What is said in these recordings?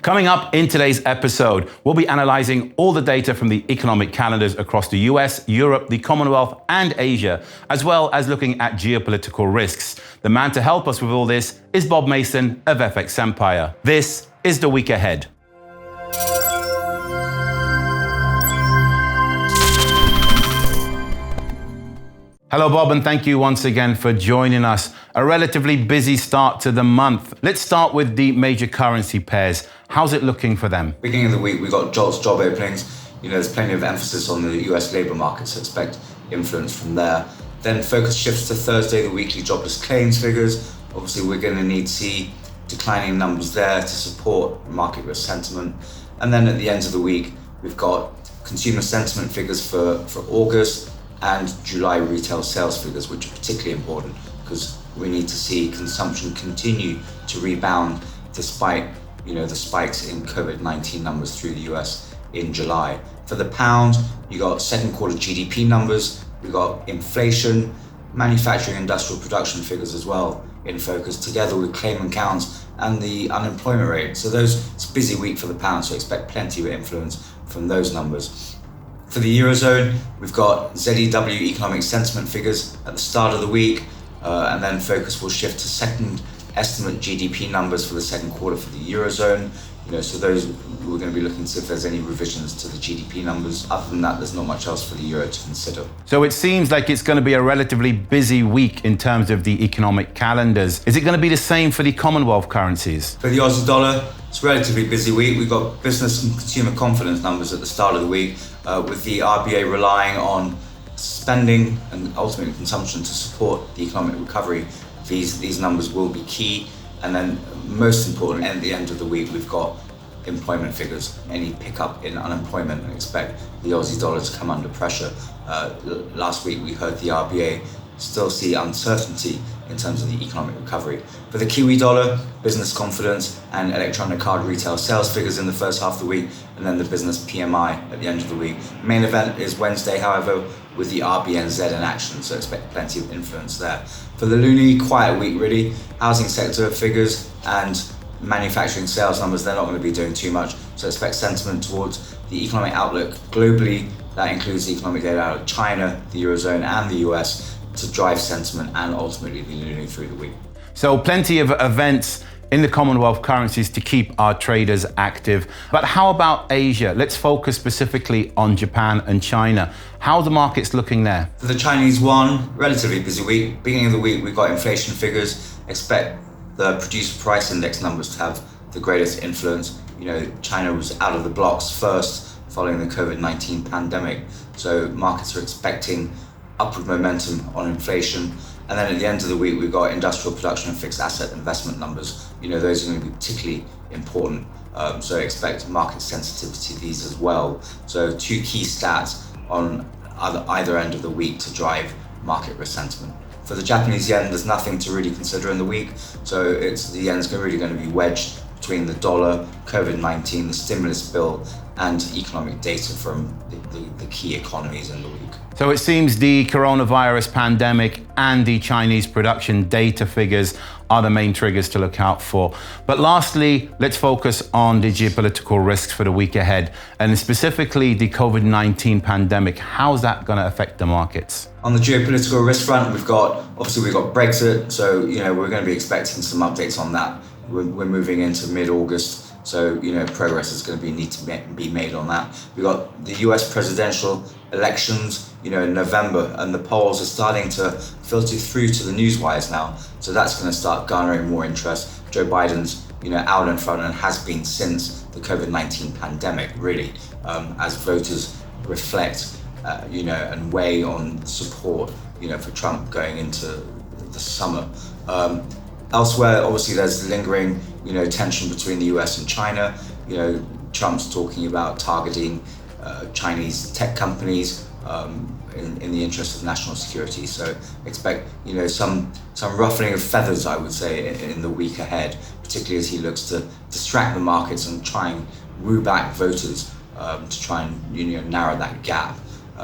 Coming up in today's episode, we'll be analysing all the data from the economic calendars across the US, Europe, the Commonwealth and Asia, as well as looking at geopolitical risks. The man to help us with all this is Bob Mason of FX Empire. This is The Week Ahead. Hello, Bob, and thank you once again for joining us. A relatively busy start to the month. Let's start with the major currency pairs. How's it looking for them? Beginning of the week, we got job openings. There's plenty of emphasis on the US labour market, so expect influence from there. Then focus shifts to Thursday, the weekly jobless claims figures. Obviously, we're going to need to see declining numbers there to support market risk sentiment. And then at the end of the week, we've got consumer sentiment figures for August and July retail sales figures, which are particularly important because we need to see consumption continue to rebound despite the spikes in COVID-19 numbers through the US in July. For the pound, you got second quarter GDP numbers, we got inflation, manufacturing industrial production figures as well in focus, together with claimant counts and the unemployment rate. So it's a busy week for the pound, so expect plenty of influence from those numbers. For the Eurozone, we've got ZEW economic sentiment figures at the start of the week, and then focus will shift to second estimate GDP numbers for the second quarter for the Eurozone. So those we're going to be looking to see if there's any revisions to the GDP numbers. Other than that, there's not much else for the Euro to consider. So it seems like it's going to be a relatively busy week in terms of the economic calendars. Is it going to be the same for the Commonwealth currencies? For the Aussie dollar, it's a relatively busy week. We've got business and consumer confidence numbers at the start of the week, with the RBA relying on spending and ultimately consumption to support the economic recovery. These numbers will be key. And then most important, at the end of the week, we've got employment figures, any pickup in unemployment, and expect the Aussie dollar to come under pressure. Last week we heard the RBA still see uncertainty in terms of the economic recovery. For the Kiwi dollar, business confidence and electronic card retail sales figures in the first half of the week, and then the business PMI at the end of the week. Main event is Wednesday, however, with the RBNZ in action, so expect plenty of influence there. For the Loonie, quiet week really. Housing sector figures and manufacturing sales numbers, they're not going to be doing too much, so expect sentiment towards the economic outlook globally. That includes the economic data out of China, the Eurozone and the US to drive sentiment and ultimately the Loonie through the week. So plenty of events in the Commonwealth currencies to keep our traders active. But how about Asia? Let's focus specifically on Japan and China. How are the markets looking there? For the Chinese yuan, relatively busy week. Beginning of the week, we've got inflation figures. Expect the producer price index numbers to have the greatest influence. China was out of the blocks first following the COVID-19 pandemic. So markets are expecting upward momentum on inflation. And then at the end of the week, we've got industrial production and fixed asset investment numbers. Those are going to be particularly important. So expect market sensitivity to these as well. So two key stats on either end of the week to drive market risk sentiment. For the Japanese yen, there's nothing to really consider in the week. So the yen's really going to be wedged between the dollar, COVID-19, the stimulus bill, and economic data from the key economies in the week. So it seems the coronavirus pandemic and the Chinese production data figures are the main triggers to look out for. But lastly, let's focus on the geopolitical risks for the week ahead, and specifically the COVID-19 pandemic. How's that going to affect the markets? On the geopolitical risk front, we've got Brexit, so we're going to be expecting some updates on that. We're moving into mid-August. So, progress is going to need to be made on that. We've got the US presidential elections, in November, and the polls are starting to filter through to the newswires now. So that's going to start garnering more interest. Joe Biden's, out in front and has been since the COVID-19 pandemic, really, as voters reflect, and weigh on support, for Trump going into the summer. Elsewhere, obviously, there's lingering, tension between the US and China. Trump's talking about targeting Chinese tech companies in the interest of national security. So expect, some ruffling of feathers, I would say, in the week ahead, particularly as he looks to distract the markets and try and woo back voters to try and narrow that gap.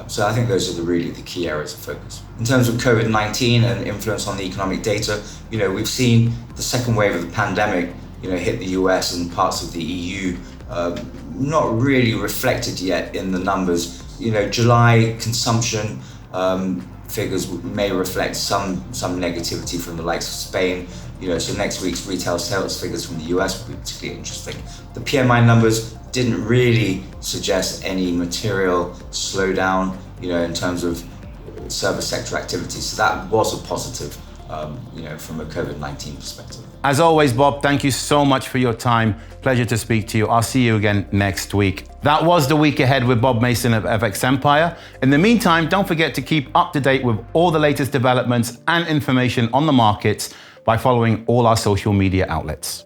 So I think those are really the key areas of focus. In terms of COVID-19 and influence on the economic data, we've seen the second wave of the pandemic hit the US and parts of the EU, not really reflected yet in the numbers. July consumption figures may reflect some negativity from the likes of Spain. So next week's retail sales figures from the US will be particularly interesting. The PMI numbers didn't really suggest any material slowdown, in terms of service sector activity. So that was a positive, from a COVID-19 perspective. As always, Bob, thank you so much for your time. Pleasure to speak to you. I'll see you again next week. That was The Week Ahead with Bob Mason of FX Empire. In the meantime, don't forget to keep up to date with all the latest developments and information on the markets by following all our social media outlets.